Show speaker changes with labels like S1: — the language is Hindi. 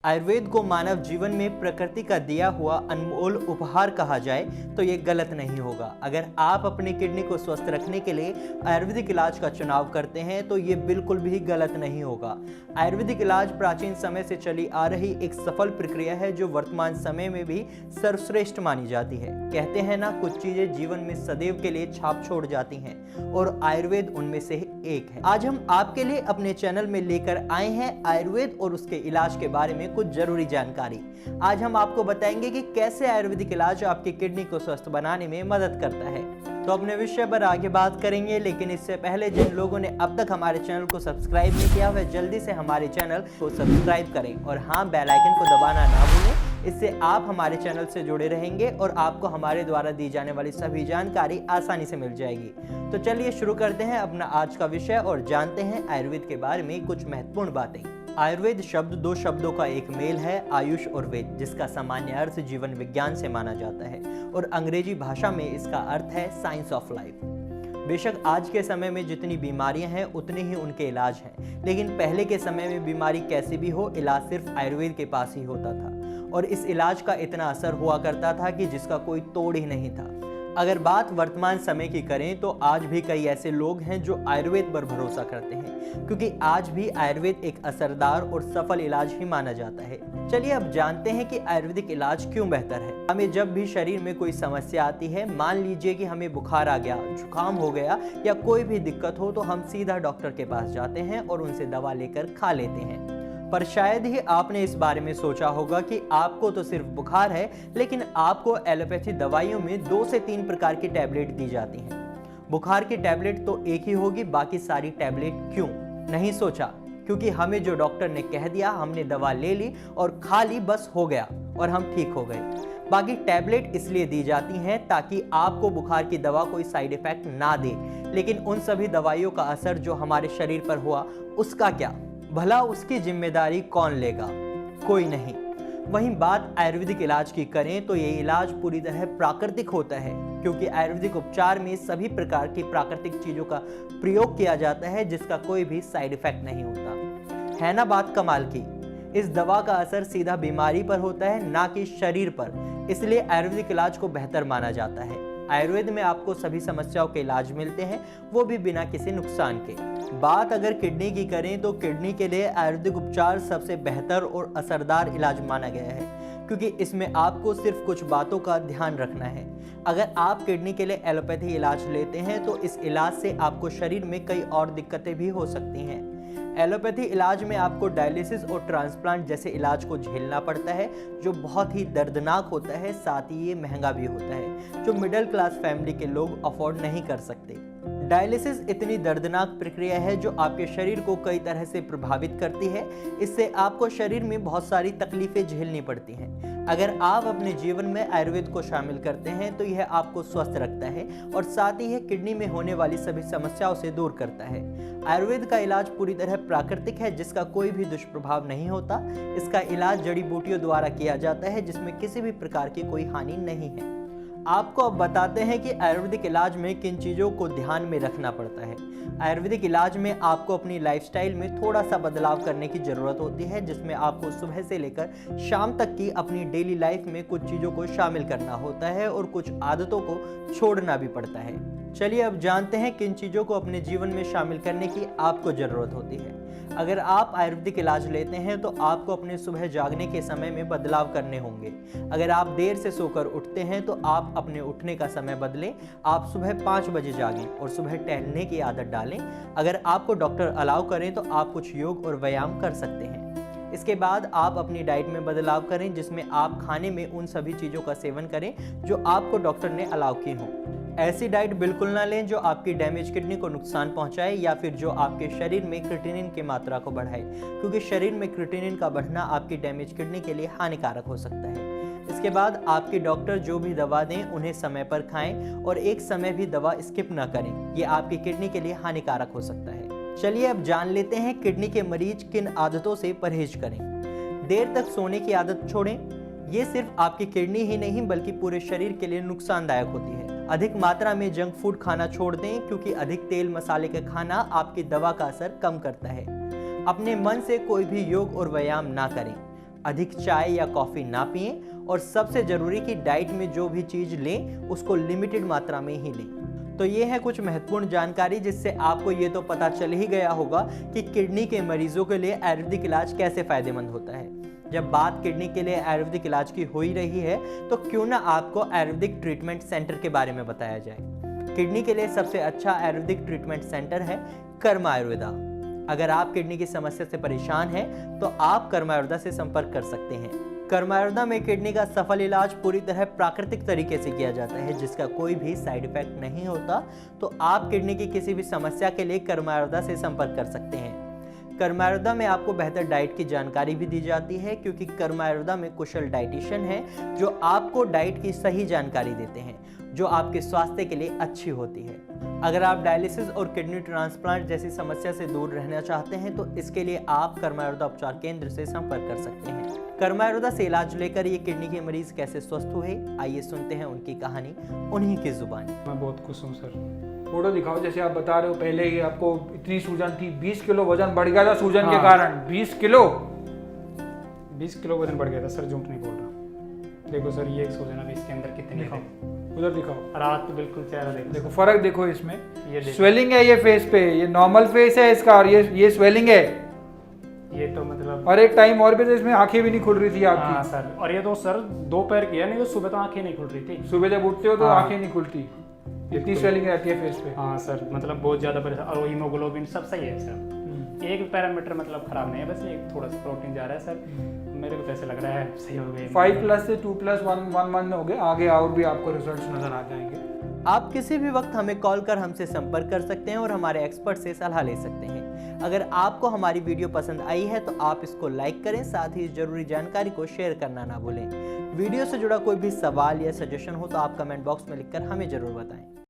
S1: आयुर्वेद को मानव जीवन में प्रकृति का दिया हुआ अनमोल उपहार कहा जाए तो ये गलत नहीं होगा। अगर आप अपनी किडनी को स्वस्थ रखने के लिए आयुर्वेदिक इलाज का चुनाव करते हैं तो ये बिल्कुल भी गलत नहीं होगा। आयुर्वेदिक इलाज प्राचीन समय से चली आ रही एक सफल प्रक्रिया है जो वर्तमान समय में भी सर्वश्रेष्ठ मानी जाती है। कहते हैं ना, कुछ चीजें जीवन में सदैव के लिए छाप छोड़ जाती हैं और आयुर्वेद उनमें से एक है। आज हम आपके लिए अपने चैनल में लेकर आए हैं आयुर्वेद और उसके इलाज के बारे में कुछ जरूरी जानकारी। आज हम आपको बताएंगे कि कैसे आयुर्वेदिक इलाज आपकी किडनी को स्वस्थ बनाने में मदद करता है। तो अपने विषय पर आगे बात करेंगे, लेकिन इससे पहले जिन लोगों ने अब तक हमारे चैनल को सब्सक्राइब नहीं किया वह जल्दी से हमारे चैनल को सब्सक्राइब करें और हाँ, बेल आइकन को दबाना ना भूलें। इससे आप हमारे चैनल से जुड़े रहेंगे और आपको हमारे द्वारा दी जाने वाली सभी जानकारी आसानी से मिल जाएगी। तो चलिए शुरू करते हैं अपना आज का विषय और जानते हैं आयुर्वेद के बारे में कुछ महत्वपूर्ण बातें। आयुर्वेद शब्द दो शब्दों का एक मेल है, आयुष और वेद, जिसका सामान्य अर्थ जीवन विज्ञान से माना जाता है और अंग्रेजी भाषा में इसका अर्थ है साइंस ऑफ लाइफ। बेशक आज के समय में जितनी बीमारियां हैं उतने ही उनके इलाज हैं, लेकिन पहले के समय में बीमारी कैसी भी हो, इलाज सिर्फ आयुर्वेद के पास ही होता था और इस इलाज का इतना असर हुआ करता था कि जिसका कोई तोड़ ही नहीं था। अगर बात वर्तमान समय की करें तो आज भी कई ऐसे लोग हैं जो आयुर्वेद पर भरोसा करते हैं, क्योंकि आज भी आयुर्वेद एक असरदार और सफल इलाज ही माना जाता है। चलिए अब जानते हैं कि आयुर्वेदिक इलाज क्यों बेहतर है। हमें जब भी शरीर में कोई समस्या आती है, मान लीजिए कि हमें बुखार आ गया, जुकाम हो गया या कोई भी दिक्कत हो, तो हम सीधा डॉक्टर के पास जाते हैं और उनसे दवा लेकर खा लेते हैं। पर शायद ही आपने इस बारे में सोचा होगा कि आपको तो सिर्फ बुखार है, लेकिन आपको एलोपैथी दवाइयों में 2 से 3 प्रकार की टैबलेट दी जाती हैं। बुखार की टैबलेट तो एक ही होगी, बाकी सारी टैबलेट क्यों? नहीं सोचा, क्योंकि हमें जो डॉक्टर ने कह दिया, हमने दवा ले ली और खा ली, बस हो गया और हम ठीक हो गए। बाकी टैबलेट इसलिए दी जाती हैं ताकि आपको बुखार की दवा कोई साइड इफेक्ट ना दे, लेकिन उन सभी दवाइयों का असर जो हमारे शरीर पर हुआ उसका क्या? भला उसकी जिम्मेदारी कौन लेगा? कोई नहीं। वहीं बात आयुर्वेदिक इलाज की करें तो ये इलाज पूरी तरह प्राकृतिक होता है, क्योंकि आयुर्वेदिक उपचार में सभी प्रकार की प्राकृतिक चीजों का प्रयोग किया जाता है जिसका कोई भी साइड इफेक्ट नहीं होता। है ना बात कमाल की? इस दवा का असर सीधा बीमारी पर होता है, ना कि शरीर पर। इसलिए आयुर्वेदिक इलाज को बेहतर माना जाता है। आयुर्वेद में आपको सभी समस्याओं के इलाज मिलते हैं, वो भी बिना किसी नुकसान के। बात अगर किडनी की करें तो किडनी के लिए आयुर्वेदिक उपचार सबसे बेहतर और असरदार इलाज माना गया है, क्योंकि इसमें आपको सिर्फ कुछ बातों का ध्यान रखना है। अगर आप किडनी के लिए एलोपैथी इलाज लेते हैं तो इस इलाज से आपको शरीर में कई और दिक्कतें भी हो सकती हैं। एलोपैथी इलाज में आपको डायलिसिस और ट्रांसप्लांट जैसे इलाज को झेलना पड़ता है, जो बहुत ही दर्दनाक होता है, साथ ही ये महंगा भी होता है, जो मिडिल क्लास फैमिली के लोग अफोर्ड नहीं कर सकते। डायलिसिस इतनी दर्दनाक प्रक्रिया है जो आपके शरीर को कई तरह से प्रभावित करती है। इससे आपको शरीर में बहुत सारी तकलीफें झेलनी पड़ती हैं। अगर आप अपने जीवन में आयुर्वेद को शामिल करते हैं तो यह आपको स्वस्थ रखता है और साथ ही यह किडनी में होने वाली सभी समस्याओं से दूर करता है। आयुर्वेद का इलाज पूरी तरह प्राकृतिक है, जिसका कोई भी दुष्प्रभाव नहीं होता। इसका इलाज जड़ी बूटियों द्वारा किया जाता है, जिसमें किसी भी प्रकार की कोई हानि नहीं है। आपको अब बताते हैं कि आयुर्वेदिक इलाज में किन चीज़ों को ध्यान में रखना पड़ता है। आयुर्वेदिक इलाज में आपको अपनी लाइफस्टाइल में थोड़ा सा बदलाव करने की ज़रूरत होती है, जिसमें आपको सुबह से लेकर शाम तक की अपनी डेली लाइफ में कुछ चीज़ों को शामिल करना होता है और कुछ आदतों को छोड़ना भी पड़ता है। चलिए अब जानते हैं किन चीज़ों को अपने जीवन में शामिल करने की आपको ज़रूरत होती है। अगर आप आयुर्वेदिक इलाज लेते हैं तो आपको अपने सुबह जागने के समय में बदलाव करने होंगे। अगर आप देर से सोकर उठते हैं तो आप अपने उठने का समय बदलें। आप सुबह 5 बजे जागें और सुबह टहलने की आदत डालें। अगर आपको डॉक्टर अलाउ करें तो आप कुछ योग और व्यायाम कर सकते हैं। इसके बाद आप अपनी डाइट में बदलाव करें, जिसमें आप खाने में उन सभी चीज़ों का सेवन करें जो आपको डॉक्टर ने अलाउ की हों। ऐसी डाइट बिल्कुल ना लें जो आपकी डैमेज किडनी को नुकसान पहुंचाए या फिर जो आपके शरीर में क्रिएटिनिन की मात्रा को बढ़ाए, क्योंकि शरीर में क्रिएटिनिन का बढ़ना आपकी डैमेज किडनी के लिए हानिकारक हो सकता है। इसके बाद आपके डॉक्टर जो भी दवा दें उन्हें समय पर खाएं और एक समय भी दवा स्किप ना करें, ये आपकी किडनी के लिए हानिकारक हो सकता है। चलिए अब जान लेते हैं किडनी के मरीज किन आदतों से परहेज करें। देर तक सोने की आदत छोड़ें। ये सिर्फ आपकी किडनी ही नहीं बल्कि पूरे शरीर के लिए नुकसानदायक होती है। अधिक मात्रा में जंक फूड खाना छोड़ दें, क्योंकि अधिक तेल मसाले का खाना आपकी दवा का असर कम करता है। अपने मन से कोई भी योग और व्यायाम ना करें। अधिक चाय या कॉफ़ी ना पिएं और सबसे ज़रूरी कि डाइट में जो भी चीज़ लें उसको लिमिटेड मात्रा में ही लें। तो ये है कुछ महत्वपूर्ण जानकारी जिससे आपको ये तो पता चल ही गया होगा कि किडनी के मरीजों के लिए आयुर्वेदिक इलाज कैसे फ़ायदेमंद होता है। जब बात किडनी के लिए आयुर्वेदिक इलाज की हो ही रही है तो क्यों ना आपको आयुर्वेदिक ट्रीटमेंट सेंटर के बारे में बताया जाए। किडनी के लिए सबसे अच्छा आयुर्वेदिक ट्रीटमेंट सेंटर है कर्म आयुर्वेदा। अगर आप किडनी की समस्या से परेशान हैं तो आप कर्म आयुर्वेदा से संपर्क कर सकते हैं। कर्म आयुर्वेदा में किडनी का सफल इलाज पूरी तरह प्राकृतिक तरीके से किया जाता है जिसका कोई भी साइड इफेक्ट नहीं होता। तो आप किडनी की किसी भी समस्या के लिए कर्म आयुर्वेदा से संपर्क कर सकते हैं। कर्म आयुर्वेदा में आपको बेहतर डाइट की जानकारी भी दी जाती है क्योंकि कर्म आयुर्वेदा में कुशल डाइटिशियन हैं जो आपको डाइट की सही जानकारी देते हैं जो आपके स्वास्थ्य के लिए अच्छी होती है। अगर आप डायलिसिस और किडनी ट्रांसप्लांट जैसी समस्या से दूर रहना चाहते हैं तो इसके लिए आप कर्म आयुर्वेदा उपचार केंद्र से संपर्क कर सकते हैं। कर्म आयुर्वेदा से इलाज लेकर ये किडनी के मरीज कैसे स्वस्थ हुए, आइए सुनते हैं उनकी कहानी उन्हीं की जुबानी।
S2: मैं बहुत खुश हूँ सर। फोटो दिखाओ, जैसे आप बता रहे हो पहले ही आपको इतनी सूजन थी, 20 किलो वजन बढ़ गया था सूजन के कारण। 20 किलो
S3: वजन बढ़ गया था सर, झूठ नहीं बोल रहा। देखो सर ये एक सूजन अभी इसके अंदर कितनी है,
S2: उधर दिखाओ,
S3: रात तो बिल्कुल चेहरा
S2: देखो फर्क देखो इसमें।
S3: ये
S2: स्वेलिंग है ये फेस पे, ये नॉर्मल फेस है इसका और ये स्वेलिंग है।
S3: ये तो मतलब
S2: और एक टाइम और भी तो इसमें आंखें भी नहीं खुल रही थी आपकी।
S3: हाँ सर, और ये तो सर दोपहर की है, नहीं तो सुबह तो आंखें नहीं खुल रही थी।
S2: सुबह जब उठते हो तो
S3: हाँ।
S2: आंखें नहीं खुलती, इतनी स्वेलिंग रहती है फेस पे।
S3: हाँ सर, मतलब बहुत ज्यादा परेशान। और हीमोग्लोबिन सब सही है सर, एक पैरामीटर मतलब खराब नहीं है, बस एक थोड़ा सा प्रोटीन जा रहा है सर। मेरे को तो ऐसे लग रहा है सही हो गए।
S2: 5+ से 2+1 मंथ हो गए, आगे और भी आपको रिजल्ट्स नजर आ जाएंगे।
S1: आप किसी भी वक्त हमें कॉल कर हमसे संपर्क कर सकते हैं और हमारे एक्सपर्ट से सलाह ले सकते हैं। अगर आपको हमारी वीडियो पसंद आई है तो आप इसको लाइक करें, साथ ही जरूरी जानकारी को शेयर करना ना भूलें। वीडियो से जुड़ा कोई भी सवाल या सजेशन हो तो आप कमेंट बॉक्स में लिखकर हमें जरूर बताएं।